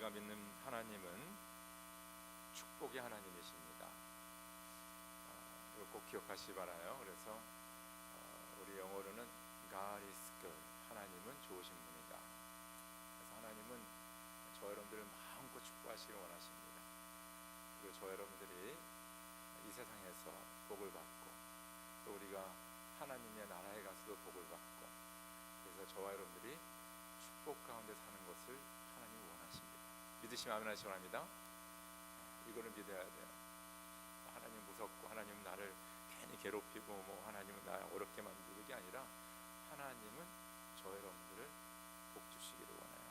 우리가 믿는 하나님은 축복의 하나님이십니다. 이거 꼭 기억하시기 바라요. 그래서 우리 영어로는 God is good, 하나님은 좋으신 분이다. 그래서 하나님은 저 여러분들을 마음껏 축복하시길 원하십니다. 그리고 저 여러분들이 이 세상에서 복을 받고 또 우리가 하나님의 나라에 가서도 복을 받고, 그래서 저와 여러분들이 축복 가운데 사는 것을 하나님이 원하십니다. 믿으시면 아멘 하시기 바랍니다. 이거를 믿어야 돼요. 하나님 무섭고 하나님은 나를 괜히 괴롭히고 하나님은 나 어렵게 만들고, 그게 아니라 하나님은 저 여러분들을 복 주시기를 원해요.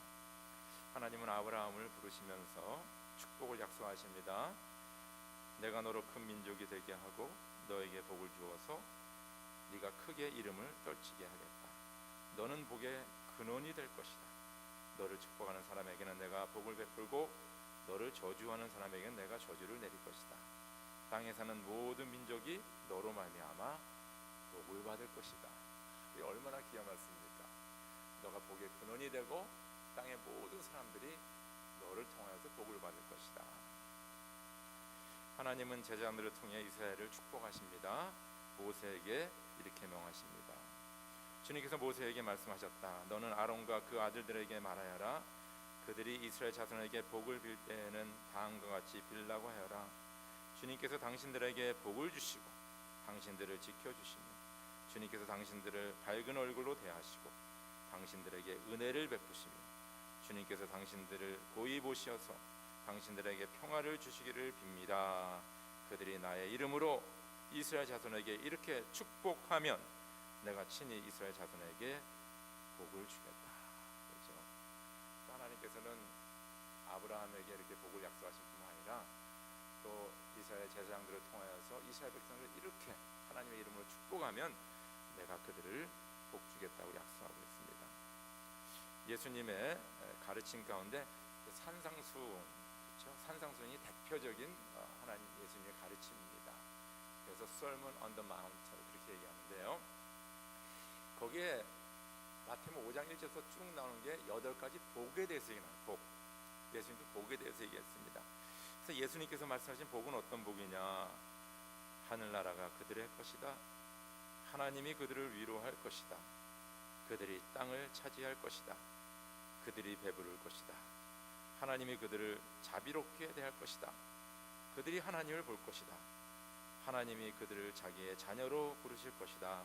하나님은 아브라함을 부르시면서 축복을 약속하십니다. 내가 너로 큰 민족이 되게 하고 너에게 복을 주어서 네가 크게 이름을 떨치게 하겠다. 너는 복의 근원이 될 것이다. 너를 축복하는 사람에게는 내가 복을 베풀고 너를 저주하는 사람에게는 내가 저주를 내릴 것이다. 땅에 사는 모든 민족이 너로 말미암아 복을 받을 것이다. 이게 얼마나 귀한 말씀입니까? 너가 복의 근원이 되고 땅의 모든 사람들이 너를 통하여서 복을 받을 것이다. 하나님은 제자들을 통해 이스라엘을 축복하십니다. 모세에게 이렇게 명하십니다. 주님께서 모세에게 말씀하셨다. 너는 아론과 그 아들들에게 말하여라. 그들이 이스라엘 자손에게 복을 빌 때에는 다음과 같이 빌라고 하여라. 주님께서 당신들에게 복을 주시고 당신들을 지켜주시며 주님께서 당신들을 밝은 얼굴로 대하시고 당신들에게 은혜를 베푸시며 주님께서 당신들을 고이 보시어서 당신들에게 평화를 주시기를 빕니다. 그들이 나의 이름으로 이스라엘 자손에게 이렇게 축복하면 내가 친히 이스라엘 자손에게 복을 주겠다. 그렇죠? 하나님께서는 아브라함에게 이렇게 복을 약속하신 뿐만 아니라 또 이스라엘 제사장들을 통하여서 이스라엘 백성을 이렇게 하나님의 이름으로 축복하면 내가 그들을 복 주겠다고 약속하고 있습니다. 예수님의 가르침 가운데 산상수훈, 그렇죠? 산상수훈이 대표적인 하나님 예수님의 가르침입니다. 그래서 Sermon on the Mount 그렇게 얘기하는데요. 거기에 마태복음 5장 1절에서 쭉 나오는 게 8가지 복에 대해서 얘기해요. 복. 예수님도 복에 대해서 얘기했습니다. 그래서 예수님께서 말씀하신 복은 어떤 복이냐? 하늘나라가 그들의 것이다. 하나님이 그들을 위로할 것이다. 그들이 땅을 차지할 것이다. 그들이 배부를 것이다. 하나님이 그들을 자비롭게 대할 것이다. 그들이 하나님을 볼 것이다. 하나님이 그들을 자기의 자녀로 부르실 것이다.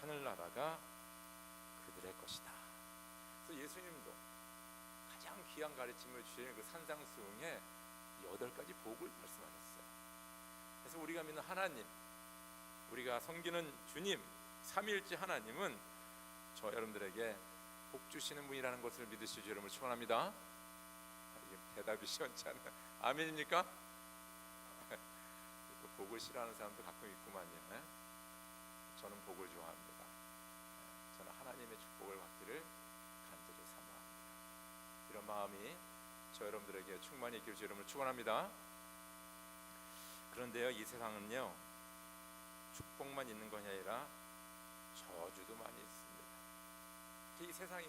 하늘나라가 그들의 것이다. 그래서 예수님도 가장 귀한 가르침을 주시는 그 산상수훈에 8가지 복을 말씀하셨어요. 그래서 우리가 믿는 하나님, 우리가 섬기는 주님, 삼위일체 하나님은 저 여러분들에게 복 주시는 분이라는 것을 믿으시죠. 여러분 축원합니다. 이게 대답이 시원치 않아요. 아멘입니까? 복을 싫어하는 사람도 가끔 있구만요. 저는 복을 좋아합니다. 저는 하나님의 축복을 받기를 간절히 사모합니다. 이런 마음이 저 여러분들에게 충만히 있기를 주 여러분을 축원합니다. 그런데요, 이 세상은요 축복만 있는 것이 아니라 저주도 많이 있습니다. 이 세상에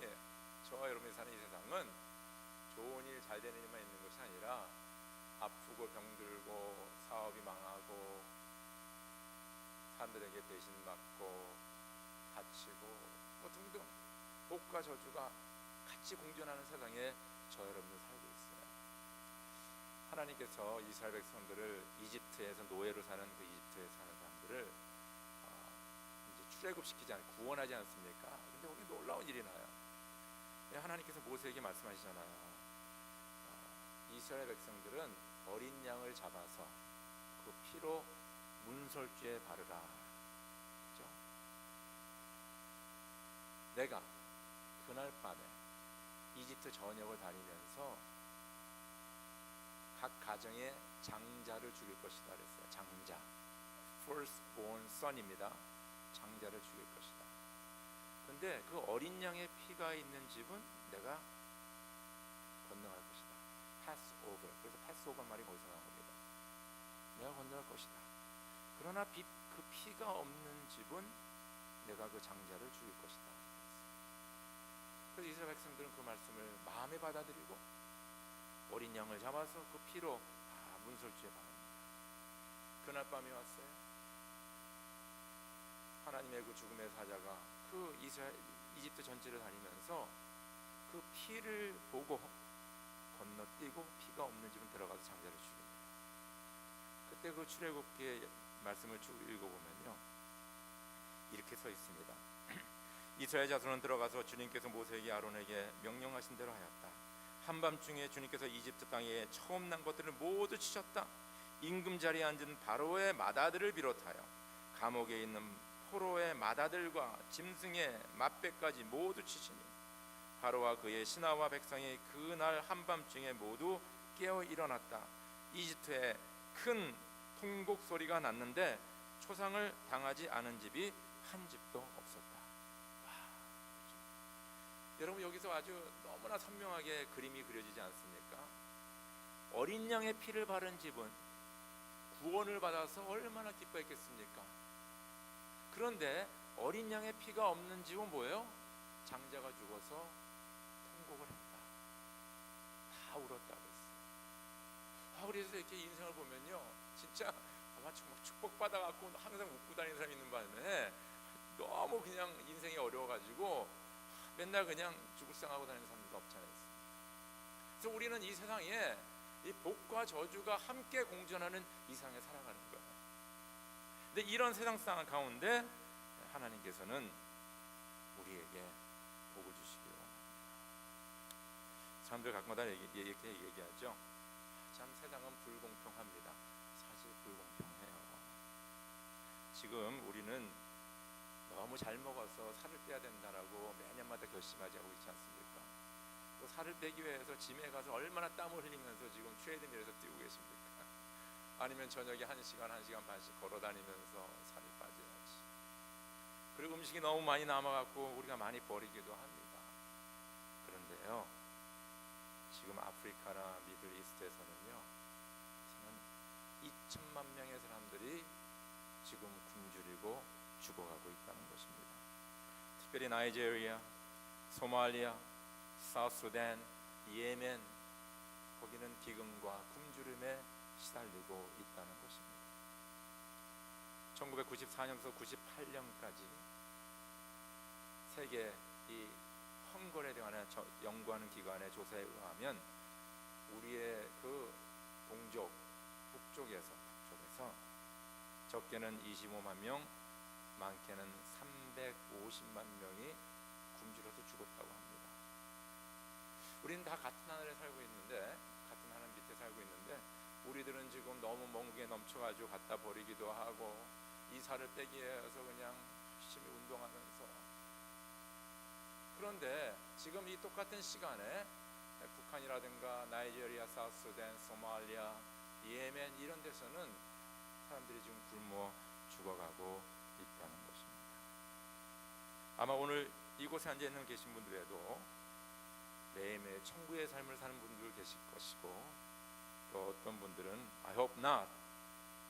저와 여러분이 사는 이 세상은 좋은 일 잘 되는 일만 있는 것이 아니라 아프고 병들고 사업이 망하고 사람들에게 배신받고 다치고 등등 복과 저주가 같이 공존하는 세상에 저 여러분들 살고 있어요. 하나님께서 이스라엘 백성들을 이집트에서 노예로 사는 그 이집트에 사는 사람들을 이제 출애굽시키지 않고 구원하지 않습니까? 근데 거기 놀라운 일이 나요. 하나님께서 모세에게 말씀하시잖아요. 이스라엘 백성들은 어린 양을 잡아서 그 피로 문설주에 바르라. 그렇죠? 내가 그날 밤에 이집트 전역을 다니면서 각 가정의 장자를 죽일 것이다 그랬어요. 장자, firstborn son입니다. 장자를 죽일 것이다. 그런데 그 어린 양의 피가 있는 집은 내가 건너갈 것이다. Passover. 그래서 Passover 말이 거기서 나온 겁니다. 내가 건너갈 것이다. 그러나 그 피가 없는 집은 내가 그 장자를 죽일 것이다. 그래서 이스라엘 백성들은 그 말씀을 마음에 받아들이고 어린 양을 잡아서 그 피로 문설주에 바릅니다. 그날 밤이 왔어요. 하나님의 그 죽음의 사자가 그 이집트 전체를 다니면서 그 피를 보고 건너뛰고 피가 없는 집은 들어가서 장자를 죽입니다. 그때 그 출애굽기의 말씀을 쭉 읽어보면요, 이렇게 써 있습니다. 이스라엘 자손은 들어가서 주님께서 모세에게 아론에게 명령하신 대로 하였다. 한밤중에 주님께서 이집트 땅에 처음 난 것들을 모두 치셨다. 임금 자리에 앉은 바로의 맏아들을 비롯하여 감옥에 있는 포로의 맏아들과 짐승의 맏배까지 모두 치시니 바로와 그의 신하와 백성이 그날 한밤중에 모두 깨어 일어났다. 이집트에 큰 통곡 소리가 났는데 초상을 당하지 않은 집이 한 집도 없었다. 여러분, 여기서 아주 너무나 선명하게 그림이 그려지지 않습니까? 어린 양의 피를 바른 집은 구원을 받아서 얼마나 기뻐했겠습니까? 그런데 어린 양의 피가 없는 집은 뭐예요? 장자가 죽어서 통곡을 했다. 다 울었다고 했어요. 그래서 이렇게 인생을 보면요, 진짜 정말 축복받아갖고 항상 웃고 다니는 사람이 있는 반면에 너무 그냥 인생이 어려워가지고 맨날 그냥 죽을 생하고 다니는 사람들도 없잖아요. 그래서 우리는 이 세상에 이 복과 저주가 함께 공존하는 이 세상에 살아가는 거예요. 근데 이런 세상 상황 가운데 하나님께서는 우리에게 복을 주시기로 합니다. 사람들 가끔마다 이렇게 얘기하죠. 참 세상은 불공평합니다. 사실 불공평해요. 지금 우리는 너무 잘 먹어서 살을 빼야 된다라고 매년마다 결심하지 하고 있지 않습니까? 또 살을 빼기 위해서 짐에 가서 얼마나 땀을 흘리면서 지금 트레이드밀에서 뛰고 계십니까? 아니면 저녁에 1시간, 1시간 반씩 걸어 다니면서 살이 빠져야지. 그리고 음식이 너무 많이 남아갖고 우리가 많이 버리기도 합니다. 그런데요, 지금 아프리카나 미들 이스트에서는요, 2천만 명의 사람들이 지금 굶주리고 죽어가고 있다는 것입니다. 특별히 나이지리아, 소말리아, 사우스수단, 예멘, 거기는 비근과 굶주림에 시달리고 있다는 것입니다. 1994년에서 98년까지 세계 이 헝거리에 대한 연구하는 기관의 조사에 의하면 우리의 그 동족 북쪽에서 적게는 25만 명, 많게는 350만 명이 굶주려서 죽었다고 합니다. 우리는 다 같은 하늘에 살고 있는데, 같은 하늘 밑에 살고 있는데, 우리들은 지금 너무 멍게 넘쳐가지고 갖다 버리기도 하고 이 살을 빼기 위해서 그냥 열심히 운동하면서, 그런데 지금 이 똑같은 시간에 북한이라든가 나이지리아, 사우스수단, 소말리아, 예멘 이런 데서는 사람들이 지금 굶어 죽어가고 있다는 것입니다. 아마 오늘 이곳에 앉아 있는 계신 분들 외에도 매일매일 천국의 삶을 사는 분들 계실 것이고, 또 어떤 분들은 I hope not,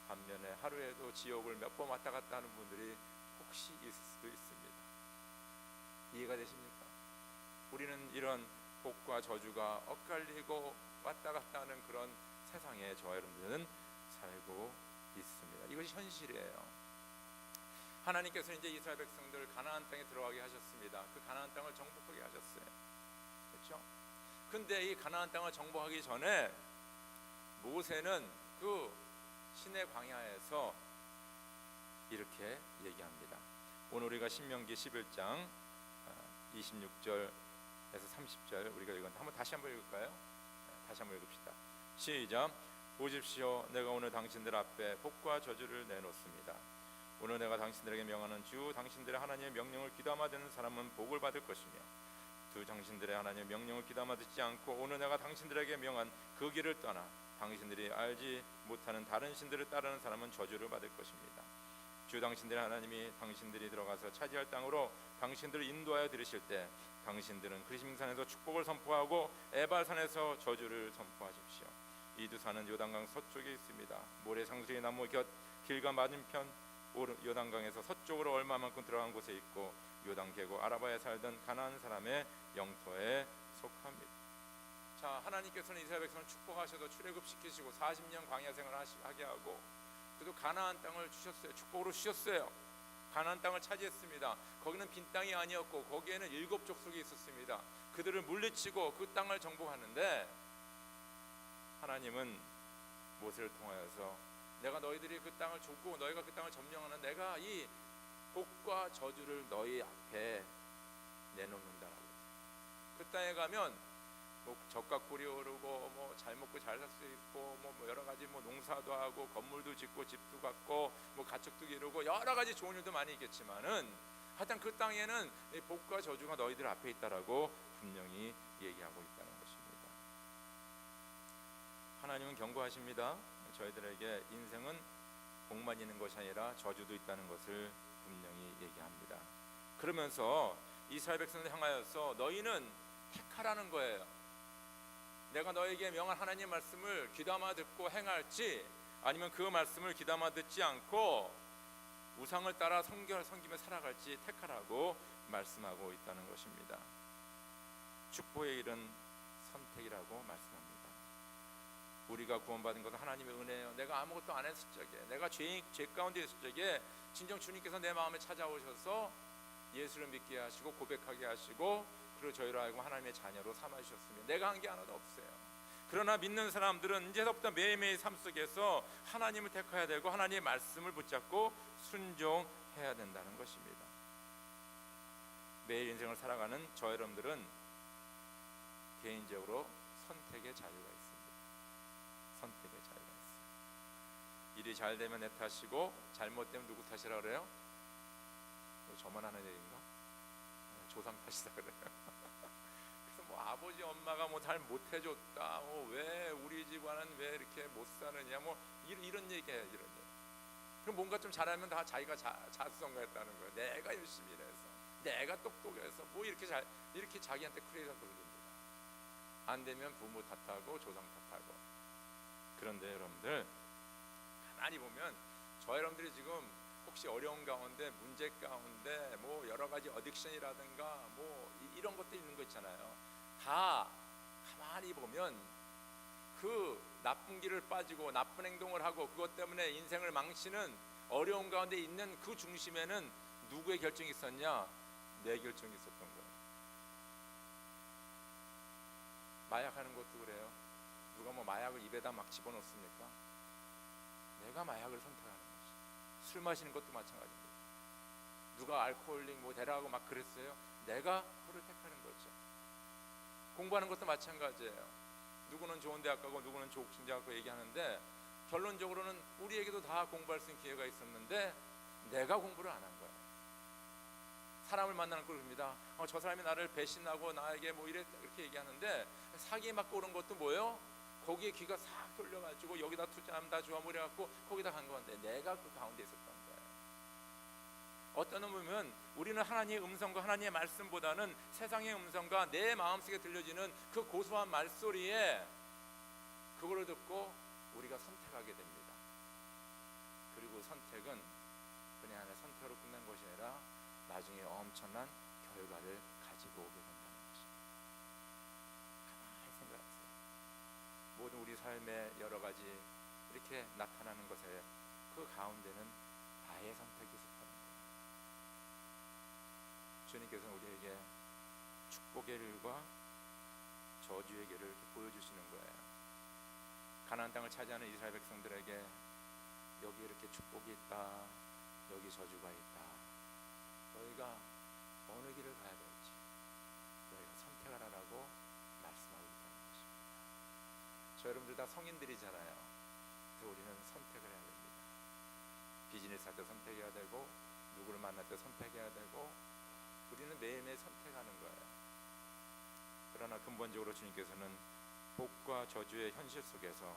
반면에 하루에도 지옥을 몇 번 왔다 갔다 하는 분들이 혹시 있을 수도 있습니다. 이해가 되십니까? 우리는 이런 복과 저주가 엇갈리고 왔다 갔다 하는 그런 세상에 저와 여러분들은 살고 있습니다. 이것이 현실이에요. 하나님께서 이제 이스라엘 백성들을 가나안 땅에 들어가게 하셨습니다. 그 가나안 땅을 정복하게 하셨어요. 그렇죠? 근데 이 가나안 땅을 정복하기 전에 모세는 그 시내 광야에서 이렇게 얘기합니다. 오늘 우리가 신명기 11장 26절에서 30절 우리가 이건 다시 한번 읽을까요? 다시 한번 읽읍시다. 시작. 보십시오, 내가 오늘 당신들 앞에 복과 저주를 내놓습니다. 오늘 내가 당신들에게 명하는 주 당신들의 하나님의 명령을 귀담아 듣는 사람은 복을 받을 것이며, 두 당신들의 하나님의 명령을 귀담아 듣지 않고 오늘 내가 당신들에게 명한 그 길을 떠나 당신들이 알지 못하는 다른 신들을 따르는 사람은 저주를 받을 것입니다. 주 당신들의 하나님이 당신들이 들어가서 차지할 땅으로 당신들을 인도하여 들으실 때 당신들은 그리심산에서 축복을 선포하고 에발산에서 저주를 선포하십시오. 이 두 산은 요단강 서쪽에 있습니다. 모래상수리 나무 곁 길과 맞은편 요단강에서 서쪽으로 얼마만큼 들어간 곳에 있고 요단 계곡 아라바에 살던 가나안 사람의 영토에 속합니다. 자, 하나님께서는 이스라엘 백성을 축복하셔서 출애굽시키시고 40년 광야 생활을 하게 하고 그래도 가나안 땅을 주셨어요. 축복으로 주셨어요. 가나안 땅을 차지했습니다. 거기는 빈 땅이 아니었고 거기에는 7 족속이 있었습니다. 그들을 물리치고 그 땅을 정복하는데 하나님은 모세를 통하여서 내가 너희들이 그 땅을 줬고 너희가 그 땅을 점령하는 내가 이 복과 저주를 너희 앞에 내놓는다라고. 그 땅에 가면 뭐 젖과 꿀이 오르고 뭐 잘 먹고 잘 살 수 있고 뭐 여러 가지 뭐 농사도 하고 건물도 짓고 집도 갖고 뭐 가축도 기르고 여러 가지 좋은 일도 많이 있겠지만은 하여튼 그 땅에는 이 복과 저주가 너희들 앞에 있다라고 분명히 얘기하고 있다는 것입니다. 하나님은 경고하십니다. 저희들에게 인생은 복만 있는 것이 아니라 저주도 있다는 것을 분명히 얘기합니다. 그러면서 이스라엘 백성을 향하여서 너희는 택하라는 거예요. 내가 너에게 명한 하나님의 말씀을 귀담아 듣고 행할지 아니면 그 말씀을 귀담아 듣지 않고 우상을 따라 섬기며 살아갈지 택하라고 말씀하고 있다는 것입니다. 축복의 일은 선택이라고 말씀합니다. 우리가 구원받은 것은 하나님의 은혜예요. 내가 아무것도 안 했을 적에 내가 죄 가운데 있을 적에 진정 주님께서 내 마음에 찾아오셔서 예수를 믿게 하시고 고백하게 하시고 그리고 저희로 하여금 하나님의 자녀로 삼아주셨으며 내가 한 게 하나도 없어요. 그러나 믿는 사람들은 이제부터 매일매일 삶 속에서 하나님을 택해야 되고 하나님의 말씀을 붙잡고 순종해야 된다는 것입니다. 매일 인생을 살아가는 저 여러분들은 개인적으로 선택의 자유가 있습니다. 선택의 자유가 있어요. 일이 잘 되면 내 탓이고 잘못되면 누구 탓이라 그래요? 저만 하는 얘기인가? 조상 탓이다 그래요. 그래서 뭐 아버지 엄마가 뭐 잘 못해줬다, 뭐 왜 우리 집안은 왜 이렇게 못 사느냐, 뭐 이런 얘기해요, 이런 얘기. 그럼 뭔가 좀 잘하면 다 자기가 자수성가했다는 거예요. 내가 열심히 일해서, 내가 똑똑해서, 뭐 이렇게 자기한테 크레딧을 돌립니다. 안 되면 부모 탓하고 조상 탓하고. 그런데 여러분들 가만히 보면 저 여러분들이 지금 혹시 어려운 가운데 문제 가운데 뭐 여러 가지 어딕션이라든가 뭐 이런 것도 있는 거 있잖아요. 다 가만히 보면 그 나쁜 길을 빠지고 나쁜 행동을 하고 그것 때문에 인생을 망치는 어려운 가운데 있는 그 중심에는 누구의 결정이 있었냐? 내 결정이 있었던 거예요. 마약하는 것도 그래요. 누가 뭐 마약을 입에다 막 집어넣습니까? 내가 마약을 선택하는 거지. 술 마시는 것도 마찬가지입니다. 누가 알코올릭 뭐 대라고 막 그랬어요? 내가 그를 택하는 거죠. 공부하는 것도 마찬가지예요. 누구는 좋은 대학 가고 누구는 좋은 대학 가고 얘기하는데 결론적으로는 우리에게도 다 공부할 수 있는 기회가 있었는데 내가 공부를 안 한 거예요. 사람을 만나는 걸 봅니다. 저 사람이 나를 배신하고 나에게 뭐 이렇게 얘기하는데 사기 맞고 오는 것도 뭐예요? 거기에 귀가 싹 돌려가지고 여기다 투자하면 다 좋아 버려갖고 거기다 간 건데 내가 그 가운데 있었던 거예요. 어떤 의미면 우리는 하나님의 음성과 하나님의 말씀보다는 세상의 음성과 내 마음속에 들려지는 그 고소한 말소리에 그거를 듣고 우리가 선택하게 됩니다. 그리고 선택은 그냥 하나의 선택으로 끝난 것이 아니라 나중에 엄청난 결과를 가지고 오게 된다는 것입니다. 가만히 생각하세요. 모든 우리 삶의 여러 가지 이렇게 나타나는 것에 그 가운데는 나의 선택이 있었다는 거예요. 주님께서는 우리에게 축복의 길과 저주의 길을 이렇게 보여주시는 거예요. 가나안 땅을 차지하는 이스라엘 백성들에게 여기 이렇게 축복이 있다, 여기 저주가 있다. 너희가 어느 길을 가야 될지 너희가 선택하라라고 말씀하고 있다는 것입니다. 저 여러분들 다 성인들이잖아요. 그래서 우리는 선택을 해야 됩니다. 비즈니스 할 때 선택해야 되고 누구를 만날 때 선택해야 되고 우리는 매일매일 선택하는 거예요. 그러나 근본적으로 주님께서는 복과 저주의 현실 속에서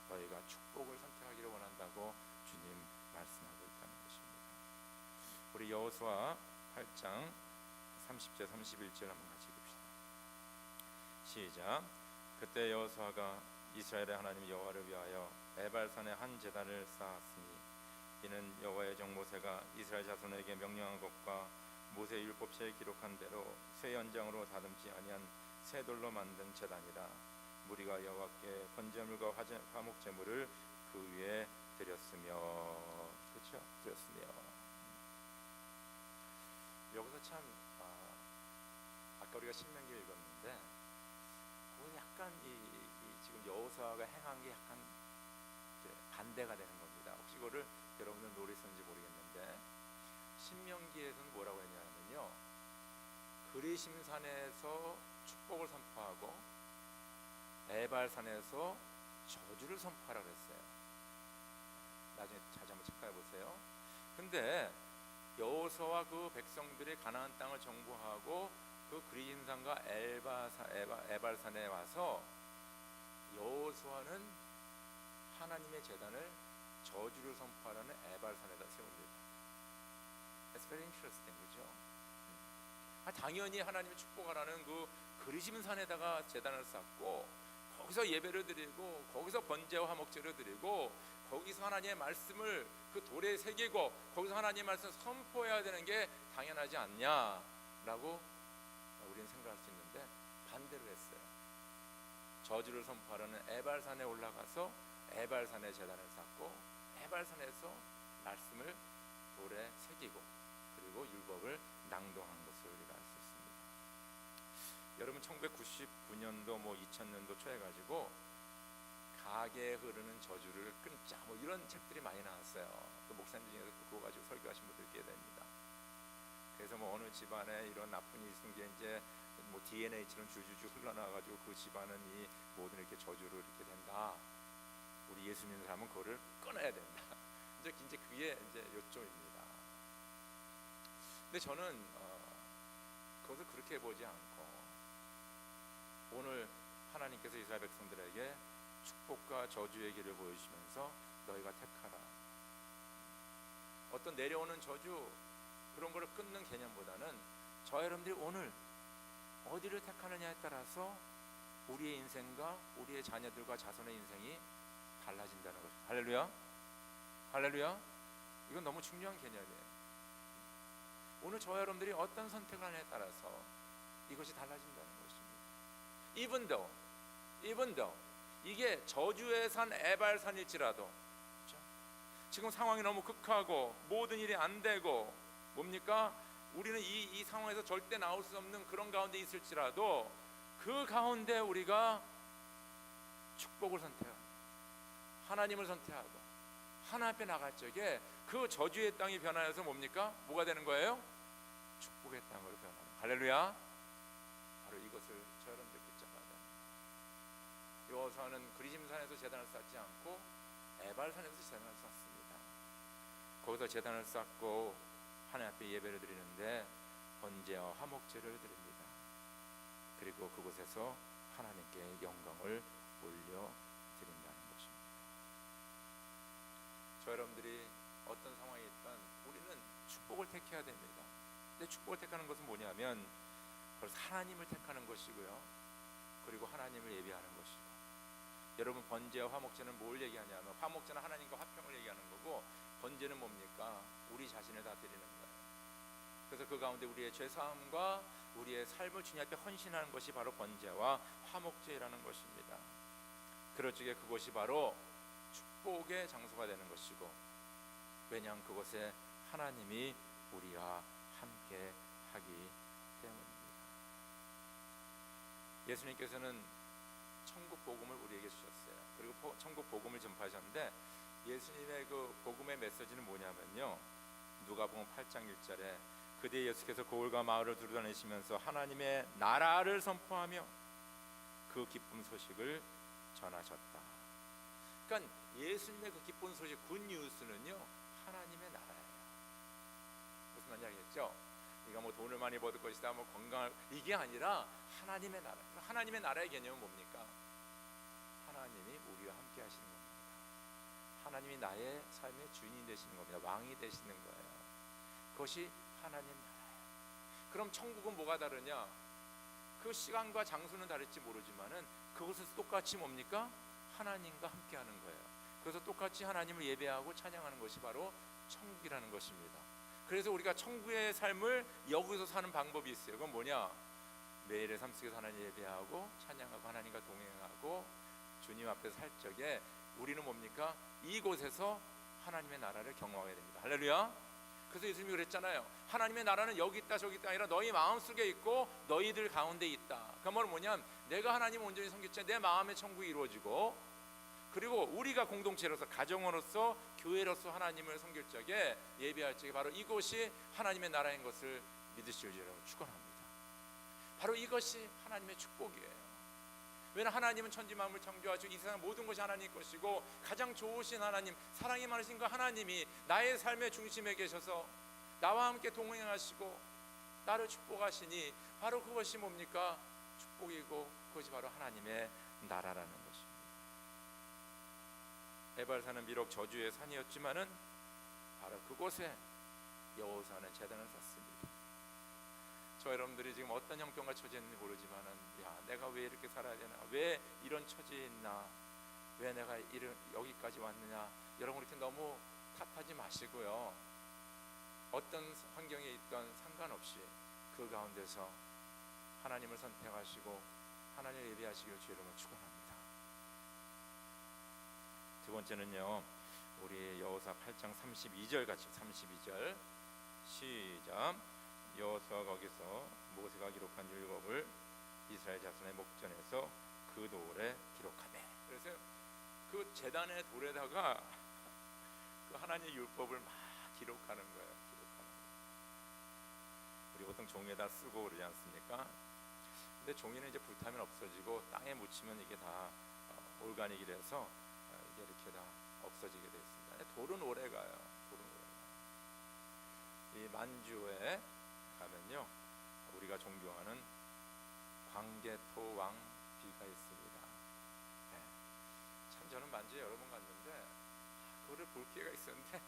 너희가 축복을 선택하기를 원한다고 주님 말씀하고 있다는 것입니다. 우리 여호수아 8장 30절 31절 한번 같이 읽읍시다. 시작. 그때 여호수아가 이스라엘의 하나님 여호와를 위하여 에발산에 한 제단을 쌓았으니 이는 여호와의 종 모세가 이스라엘 자손에게 명령한 것과 모세 율법서에 기록한 대로 쇠 연장으로 다듬지 아니한 쇠 돌로 만든 제단이라. 무리가 여호와께 번제물과 화목 제물을 그 위에 드렸으며, 그렇죠? 드렸으며. 여기서 참 아까 우리가 신명기를 읽었는데 그거 약간 이 지금 여호수아가 행한 게 약간 반대가 되는 겁니다. 혹시 이거를 여러분들 노리셨는지 모르겠는데 신명기에서는 뭐라고 했냐면요, 그리심산에서 축복을 선포하고 에발산에서 저주를 선포하라 그랬어요. 나중에 자주 한번 체크해 보세요. 근데 여호수아와 그 백성들이 가나안 땅을 정복하고 그 그리심산과 에발산에 와서 여호수아는 하나님의 제단을 저주를 선포하라는 에발산에다 세웁니다. That's very interesting, 그렇죠? 당연히 하나님의 축복하라는 그 그리심산에다가 제단을 쌓고 거기서 예배를 드리고 거기서 번제와 화목제를 드리고 거기서 하나님의 말씀을 그 돌에 새기고 거기서 하나님의 말씀을 선포해야 되는 게 당연하지 않냐라고 우리는 생각할 수 있는데 반대로 했어요. 저주를 선포하라는 에발산에 올라가서 에발산에 제단을 쌓고 에발산에서 말씀을 돌에 새기고 그리고 율법을 낭독한 것을 우리가 알 수 있습니다. 여러분 1999년도 2000년도 초에 가지고 가게에 흐르는 저주를 끊자 이런 책들이 많이 나왔어요. 또 목사님 중에서 그거 가지고 설교하신 분들 꽤 됩니다. 그래서 어느 집안에 이런 나쁜 일이 있은 게 이제 DNA처럼 줄줄줄 흘러나와가지고 그 집안은 이 모든 이렇게 저주로 이렇게 된다. 우리 예수 믿는 사람은 그거를 끊어야 된다. 이제 그게 이제 요점입니다. 근데 저는 그것을 그렇게 보지 않고 오늘 하나님께서 이스라엘 백성들에게 축복과 저주의 길을 보여주시면서 너희가 택하라. 어떤 내려오는 저주 그런 거를 끊는 개념보다는 저 여러분들이 오늘 어디를 택하느냐에 따라서 우리의 인생과 우리의 자녀들과 자손의 인생이 달라진다는 거죠. 할렐루야. 할렐루야. 이건 너무 중요한 개념이에요. 오늘 저 여러분들이 어떤 선택을 하느냐에 따라서 이것이 달라진다는 것입니다. Even though 이게 저주의 산 에발산일지라도, 그렇죠? 지금 상황이 너무 극하고 모든 일이 안 되고 뭡니까? 우리는 이 상황에서 절대 나올 수 없는 그런 가운데 있을지라도 그 가운데 우리가 축복을 선택하고 하나님을 선택하고 하나님 앞에 나갈 적에 그 저주의 땅이 변하여서 뭡니까? 뭐가 되는 거예요? 축복의 땅으로 변하는. 할렐루야. 바로 이것을 저 여러분들 붙잡아야 됩니다. 여호수아는 그리심산에서 제단을 쌓지 않고 에발산에서 제단을 쌓습니다. 거기서 제단을 쌓고 하나님 앞에 예배를 드리는데 번제와 화목제를 드립니다. 그리고 그곳에서 하나님께 영광을 올려 드린다는 것입니다. 저 여러분들이 어떤 상황에 있든 우리는 축복을 택해야 됩니다. 근데 축복을 택하는 것은 뭐냐면 그래서 하나님을 택하는 것이고요. 그리고 하나님을 예배하는 것이고. 여러분 번제와 화목제는 뭘 얘기하냐면 화목제는 하나님과 화평을 얘기하는 거고 번제는 뭡니까? 우리 자신을 다 드리는 거예요. 그래서 그 가운데 우리의 죄사함과 우리의 삶을 주님 앞에 헌신하는 것이 바로 번제와 화목제라는 것입니다. 그럴 적에 그것이 바로 축복의 장소가 되는 것이고, 왜냐하면 그곳에 하나님이 우리와 함께 하기 때문입니다. 예수님께서는 천국 복음을 우리에게 주셨어요. 그리고 천국 복음을 전파하셨는데 예수님의 그 복음의 메시지는 뭐냐면요, 누가복음 8장 1절에 그때 예수께서 고을과 마을을 두루다니시면서 하나님의 나라를 선포하며 그 기쁜 소식을 전하셨다. 그러니까 예수님의 그 기쁜 소식, 굿뉴스는요 하나님의 나라예요. 무슨 말인지 알겠죠? 이거 돈을 많이 벌을 것이다, 건강할, 이게 아니라 하나님의 나라. 하나님의 나라의 개념은 뭡니까? 하나님이 우리와 함께 하시는 겁니다. 하나님이 나의 삶의 주인이 되시는 겁니다. 왕이 되시는 거예요. 그것이 하나님 나라예요. 그럼 천국은 뭐가 다르냐? 그 시간과 장소는 다를지 모르지만은 그곳에서 똑같이 뭡니까? 하나님과 함께하는 거예요. 그래서 똑같이 하나님을 예배하고 찬양하는 것이 바로 천국이라는 것입니다. 그래서 우리가 천국의 삶을 여기서 사는 방법이 있어요. 그건 뭐냐? 매일의 삶 속에서 하나님 예배하고 찬양하고 하나님과 동행하고 주님 앞에서 살 적에 우리는 뭡니까? 이곳에서 하나님의 나라를 경험하게 됩니다. 할렐루야. 그래서 예수님이 그랬잖아요. 하나님의 나라는 여기 있다 저기 있다 아니라 너희 마음속에 있고 너희들 가운데 있다. 그 말은 뭐냐면 내가 하나님을 온전히 섬길 때 내 마음의 천국이 이루어지고, 그리고 우리가 공동체로서 가정으로서 교회로서 하나님을 섬길 적에 예배할 적에 바로 이곳이 하나님의 나라인 것을 믿으시오리라고 축원합니다. 바로 이것이 하나님의 축복이에요. 왜냐하면 하나님은 천지 만물 창조하시고 이 세상 모든 것이 하나님 것이고 가장 좋으신 하나님, 사랑이 많으신 그 하나님이 나의 삶의 중심에 계셔서 나와 함께 동행하시고 나를 축복하시니 바로 그것이 뭡니까? 축복이고 그것이 바로 하나님의 나라라는 것입니다. 에발산은 비록 저주의 산이었지만은 바로 그곳에 여호사는 제단을 쌓습니다. 저 여러분들이 지금 어떤 형편과 처지에 있는지 모르지만은 야, 내가 왜 이렇게 살아야 되나? 왜 이런 처지에 있나? 왜 내가 여기까지 왔느냐? 여러분 이렇게 너무 탓하지 마시고요. 어떤 환경에 있던 상관없이 그 가운데서 하나님을 선택하시고 하나님을 예배하시길 주의 이름으로 축원합니다. 두 번째는요, 우리 여호사 8장 32절 같이 32절 시작. 여호수아가 거기서 모세가 기록한 율법을 이스라엘 자손의 목전에서 그 돌에 기록하매. 그래서 그 제단의 돌에다가 그 하나님의 율법을 막 기록하는 거예요. 기록하는 거예요. 우리 보통 종이에다 쓰고 그러지 않습니까? 근데 종이는 이제 불타면 없어지고 땅에 묻히면 이게 다 올가닉이라서 이게 이렇게 다 없어지게 되어 있습니다. 돌은 오래 가요. 돌은 오래 가요. 이 만주에 가면요, 우리가 존경하는 광개토 왕비가 있습니다. 네. 참 저는 만주에 여러 번 갔는데 그거를 볼 기회가 있었는데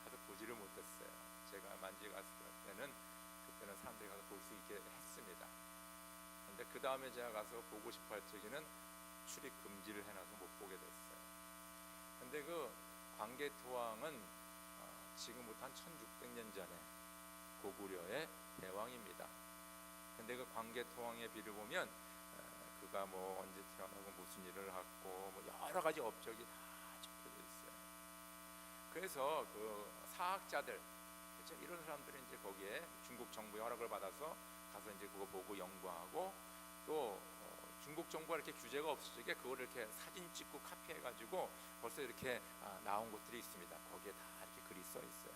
가서 보지를 못했어요. 제가 만주에 갔을 때는 그때는 사람들이 가서 볼 수 있게 했습니다. 근데 그 다음에 제가 가서 보고 싶어 할 적에는 출입 금지를 해놔서 못 보게 됐어요. 근데 그 광개토 왕은 지금부터 한 1600년 전에 고구려의 대왕입니다. 근데 그 광개토왕의 비를 보면 그가 뭐 언제 태어나고 무슨 일을 하고 뭐 여러 가지 업적이 다 적혀져 있어요. 그래서 그 사학자들, 그렇죠? 이런 사람들이 이제 거기에 중국 정부의 허락을 받아서 가서 이제 그거 보고 연구하고, 또 중국 정부가 이렇게 규제가 없을 적에 그걸 이렇게 사진 찍고 카피해가지고 벌써 이렇게 나온 곳들이 있습니다. 거기에 다 이렇게 글이 써 있어요.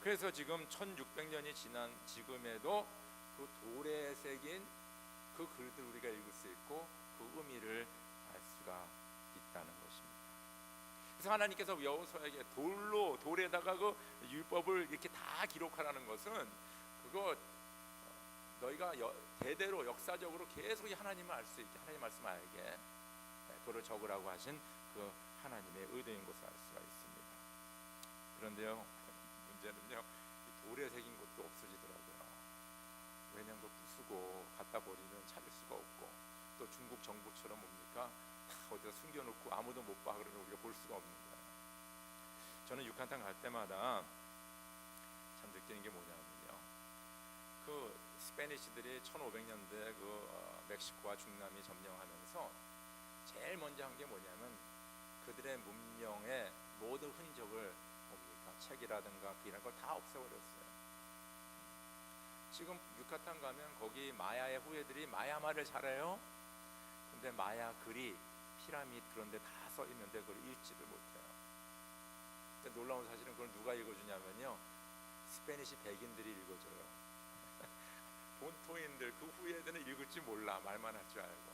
그래서 지금 1600년이 지난 지금에도 그 돌에 새긴 그 글들 우리가 읽을 수 있고 그 의미를 알 수가 있다는 것입니다. 그래서 하나님께서 여호수아에게 돌에다가 그 율법을 이렇게 다 기록하라는 것은 그거 너희가 대대로 역사적으로 계속 하나님을 알 수 있게, 하나님 말씀을 알게 그를 적으라고 하신 그 하나님의 의도인 것을 알 수가 있습니다. 그런데요, 문제는요, 이 돌에 새긴 것도 없어지더라고요. 왜냐하면 그 부수고 갖다 버리면 찾을 수가 없고, 또 중국 정부처럼 뭡니까, 다 어디다 숨겨놓고 아무도 못 봐 그러면 우리가 볼 수가 없는 거예요. 저는 유카탄 갈 때마다 참 느끼는 게 뭐냐면요, 그 스페니시들이 1500년대 그 멕시코와 중남미 점령하면서 제일 먼저 한 게 뭐냐면 그들의 문명의 모든 흔적을 뭡니까, 책이라든가 이런 걸 다 없애버렸어요. 지금 유카탄 가면 거기 마야의 후예들이 마야 말을 잘해요. 근데 마야 글이 피라미드 그런 데 다 써 있는데 그걸 읽지를 못해요. 근데 놀라운 사실은 그걸 누가 읽어주냐면요, 스페니시 백인들이 읽어줘요. 본토인들, 그 후예들은 읽을 줄 몰라, 말만 할 줄 알고.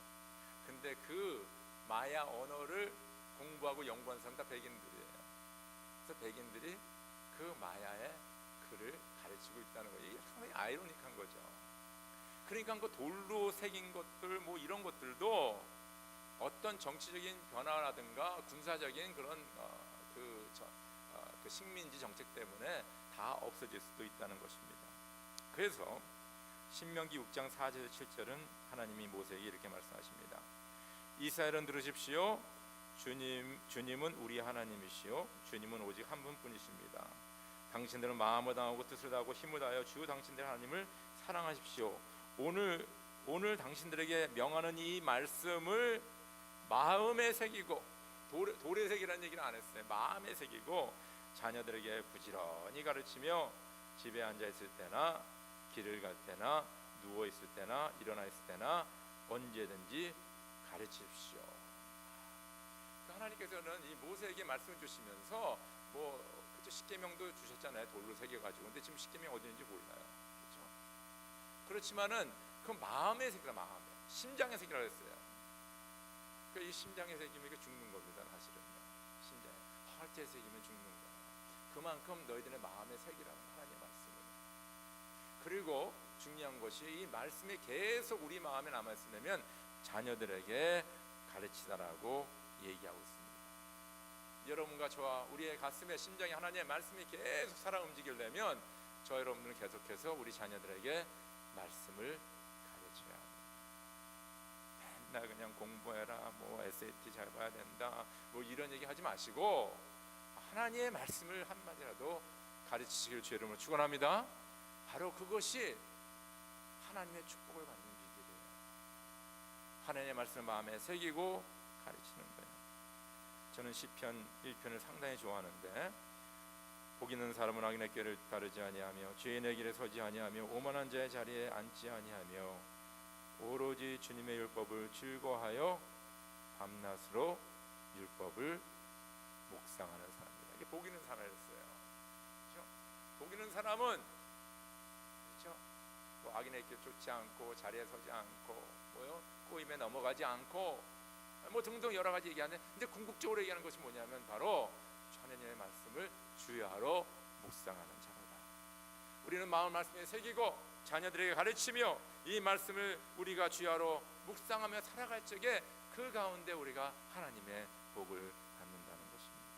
근데 그 마야 언어를 공부하고 연구한 사람 다 백인들이에요. 그래서 백인들이 그 마야의 글을 가르치고 있다는 거예요. 이게 상당히 아이러니한 거죠. 그러니까 그 돌로 새긴 것들 뭐 이런 것들도 어떤 정치적인 변화라든가 군사적인 그런 그 식민지 정책 때문에 다 없어질 수도 있다는 것입니다. 그래서 신명기 6장 4절 7절은 하나님이 모세에게 이렇게 말씀하십니다. 이스라엘은 들으십시오. 주님은 우리 하나님이시요 주님은 오직 한 분뿐이십니다. 당신들은 마음을 다하고 뜻을 다하고 힘을 다하여 주 당신들 하나님을 사랑하십시오. 오늘 당신들에게 명하는 이 말씀을 마음에 새기고, 돌에 새기라는 얘기는 안 했어요. 마음에 새기고 자녀들에게 부지런히 가르치며 집에 앉아 있을 때나 길을 갈 때나 누워 있을 때나 일어나 있을 때나 언제든지 가르치십시오. 하나님께서는 이 모세에게 말씀을 주시면서 그죠, 십계명도 주셨잖아요. 돌로 새겨가지고. 근데 지금 십계명 어디 있는지 몰라요. 그렇죠? 그렇지만은 그 마음에 새기라, 마음에, 심장에 새기라 했어요. 그 이 심장에 새기면 이게 죽는 겁니다. 사실은요. 심장에, 하트에 새기면 죽는 거예요. 그만큼 너희들의 마음에 새기라는 하나님의 말씀을. 그리고 중요한 것이 이 말씀이 계속 우리 마음에 남아 있으려면 자녀들에게 가르치다라고 얘기하고 있습니다. 여러분과 저와 우리의 가슴에, 심장에 하나님의 말씀이 계속 살아 움직이려면 저 여러분들은 계속해서 우리 자녀들에게 말씀을 가르쳐야 합니다. 맨날 그냥 공부해라, SAT 잘 봐야 된다, 이런 얘기 하지 마시고 하나님의 말씀을 한마디라도 가르치시기를 주의 이름으로 축원합니다. 바로 그것이 하나님의 축복을 받는 비결이에요. 하나님의 말씀을 마음에 새기고 가르치는 거예요. 저는 시편 1편을 상당히 좋아하는데, 복 있는 사람은 악인의 꾀를 따르지 아니하며 죄인의 길에 서지 아니하며 오만한 자의 자리에 앉지 아니하며 오로지 주님의 율법을 즐거워하여 밤낮으로 율법을 묵상하는 사람이다. 이게 복 있는 사람이었어요. 그렇죠? 복 있는 사람은, 그렇죠? 악인의 길 쫓지 않고 자리에 서지 않고 꼬임에 넘어가지 않고 등등 여러 가지 얘기하는데, 근데 궁극적으로 얘기하는 것이 뭐냐면 바로 하나님의 말씀을 주야로 묵상하는 자로다. 우리는 마음 말씀에 새기고 자녀들에게 가르치며 이 말씀을 우리가 주야로 묵상하며 살아갈 적에 그 가운데 우리가 하나님의 복을 받는다는 것입니다.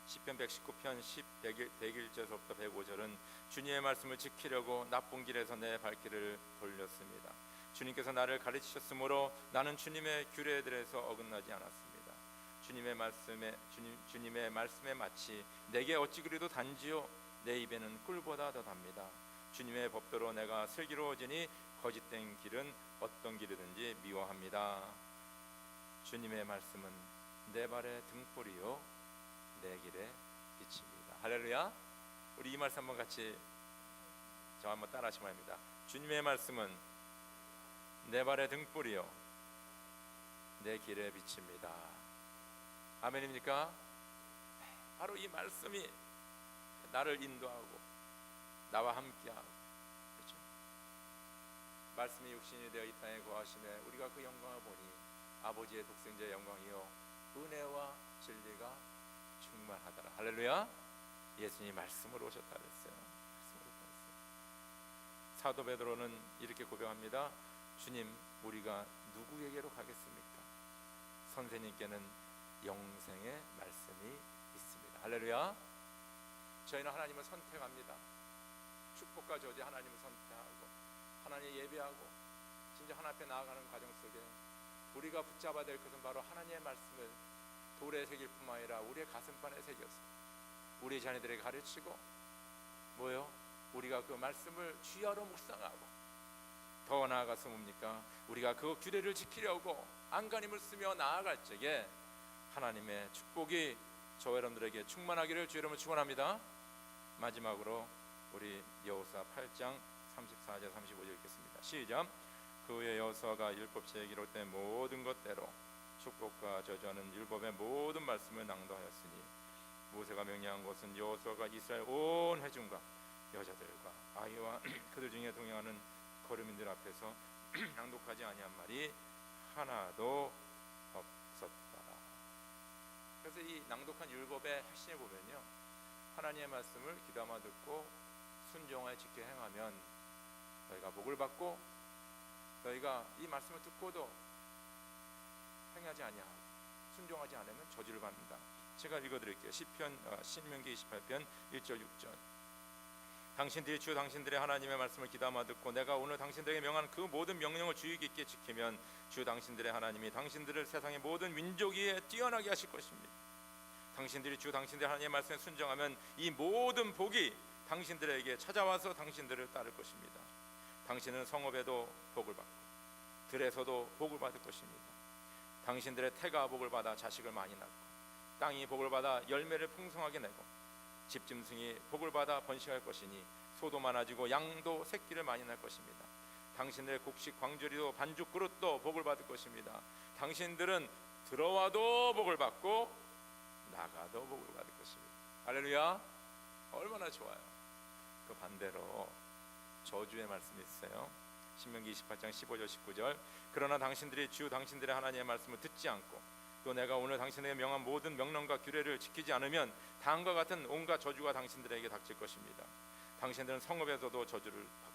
시편 119편 101절부터 105절은 주님의 말씀을 지키려고 나쁜 길에서 내 발길을 돌렸습니다. 주님께서 나를 가르치셨으므로 나는 주님의 규례들에서 어긋나지 않았습니다. 주님의 말씀에 마치 내게 어찌 그리도 단지요 내 입에는 꿀보다 더 답니다. 주님의 법도로 내가 슬기로워지니 거짓된 길은 어떤 길이든지 미워합니다. 주님의 말씀은 내 발의 등불이요 내 길의 빛입니다. 할렐루야. 우리 이 말씀 한번 같이 저 한번 따라하시면 합니다. 주님의 말씀은 내 발의 등불이요 내 길의 빛입니다. 아멘입니까? 바로 이 말씀이 나를 인도하고 나와 함께하고, 그렇죠? 말씀이 육신이 되어 이 땅에 거하심에 우리가 그 영광을 보니 아버지의 독생자의 영광이요 은혜와 진리가 충만하더라. 할렐루야. 예수님이 말씀으로 오셨다 그랬어요. 사도 베드로는 이렇게 고백합니다. 주님, 우리가 누구에게로 가겠습니까? 선생님께는 영생의 말씀이 있습니다. 할렐루야. 저희는 하나님을 선택합니다. 축복과 저지 하나님을 선택하고 하나님 예배하고 진짜 하나님 앞에 나아가는 과정 속에 우리가 붙잡아야 될 것은 바로 하나님의 말씀을 돌에 새길 뿐만 아니라 우리의 가슴판에 새겨서 우리 자녀들에게 가르치고 우리가 그 말씀을 주야로 묵상하고, 더 나아가서 뭡니까? 우리가 그 규례를 지키려고 안간힘을 쓰며 나아갈 적에 하나님의 축복이 저 여러분들에게 충만하기를 주의 이름으로 축원합니다. 마지막으로 우리 여호수아 8장 34절 35절 읽겠습니다. 시작. 그 후에 여호수아가 율법책에 기록된 모든 것대로 축복과 저주하는 율법의 모든 말씀을 낭독하였으니 모세가 명령한 것은 여호수아가 이스라엘 온 회중과 여자들과 아이와 그들 중에 동행하는 거류민들 앞에서 낭독하지 아니한 말이 하나도 없었다. 그래서 이 낭독한 율법의 핵심에 보면요, 하나님의 말씀을 귀담아 듣고 순종하여 지켜 행하면 너희가 복을 받고, 너희가 이 말씀을 듣고도 행하지 아니하고 순종하지 않으면 저주를 받는다. 제가 읽어드릴게요. 신명기 28편 1절 6절. 당신들이 주 당신들의 하나님의 말씀을 귀담아 듣고 내가 오늘 당신들에게 명한 그 모든 명령을 주의 깊게 지키면 주 당신들의 하나님이 당신들을 세상의 모든 민족 위에 뛰어나게 하실 것입니다. 당신들이 주 당신들의 하나님의 말씀에 순종하면 이 모든 복이 당신들에게 찾아와서 당신들을 따를 것입니다. 당신은 성읍에도 복을 받고 들에서도 복을 받을 것입니다. 당신들의 태가 복을 받아 자식을 많이 낳고 땅이 복을 받아 열매를 풍성하게 내고 집짐승이 복을 받아 번식할 것이니 소도 많아지고 양도 새끼를 많이 낳을 것입니다. 당신들의 곡식 광주리도 반죽 그릇도 복을 받을 것입니다. 당신들은 들어와도 복을 받고 나가도 복을 받을 것입니다. 할렐루야. 얼마나 좋아요. 그 반대로 저주의 말씀이 있어요. 신명기 28장 15절 19절. 그러나 당신들이 주 당신들의 하나님의 말씀을 듣지 않고 또 내가 오늘 당신에게 명한 모든 명령과 규례를 지키지 않으면 다음과 같은 온갖 저주가 당신들에게 닥칠 것입니다. 당신들은 성읍에서도 저주를 받고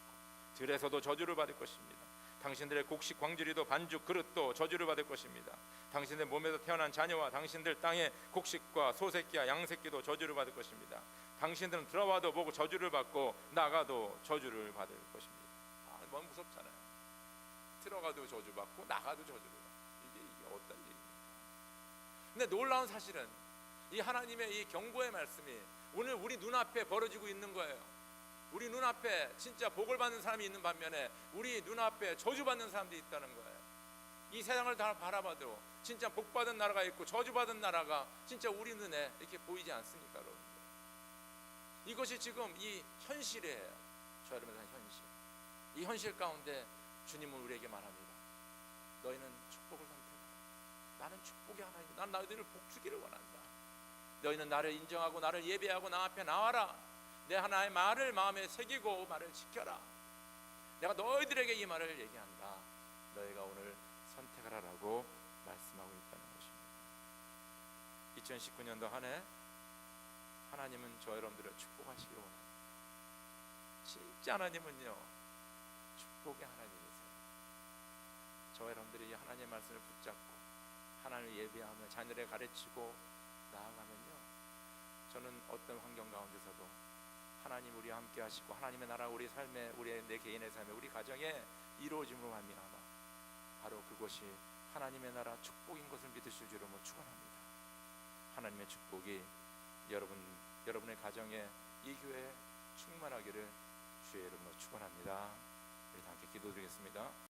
들에서도 저주를 받을 것입니다. 당신들의 곡식 광주리도 반죽 그릇도 저주를 받을 것입니다. 당신들 몸에서 태어난 자녀와 당신들 땅의 곡식과 소새끼와 양새끼도 저주를 받을 것입니다. 당신들은 들어와도 보고 저주를 받고 나가도 저주를 받을 것입니다. 너무 무섭잖아요. 들어가도 저주받고 나가도 저주를 받고 이게 어떤 일입니까? 근데 놀라운 사실은 이 하나님의 이 경고의 말씀이 오늘 우리 눈앞에 벌어지고 있는 거예요. 우리 눈앞에 진짜 복을 받는 사람이 있는 반면에 우리 눈앞에 저주받는 사람들이 있다는 거예요. 이 세상을 다 바라봐도 진짜 복받은 나라가 있고 저주받은 나라가 진짜 우리 눈에 이렇게 보이지 않습니까, 여러분들? 이것이 지금 이 현실이에요. 저 여러분의 현실. 이 현실 가운데 주님은 우리에게 말합니다. 너희는 축복을 선택하라. 나는 축복의 하나님. 난 너희들을 복주기를 원한다. 너희는 나를 인정하고 나를 예배하고 나 앞에 나와라. 내 하나의 말을 마음에 새기고 말을 지켜라. 내가 너희들에게 이 말을 얘기한다. 너희가 오늘 선택하라라고 말씀하고 있다는 것입니다. 2019년도 한 해 하나님은 저 여러분들을 축복하시기를 원합니다. 진짜 하나님은요 축복의 하나님이세요. 저 여러분들이 하나님의 말씀을 붙잡고 하나님을 예배하며 자녀를 가르치고 나아가면요 저는 어떤 환경 가운데서도 하나님 우리와 함께 하시고 하나님의 나라 우리 삶에 우리 내 개인의 삶에 우리 가정에 이루어짐으로 말미암아 바로 그것이 하나님의 나라 축복인 것을 믿으실 줄로 축원합니다. 하나님의 축복이 여러분의 가정에 이 교회에 충만하기를 주의 이름으로 축원합니다. 우리 함께 기도드리겠습니다.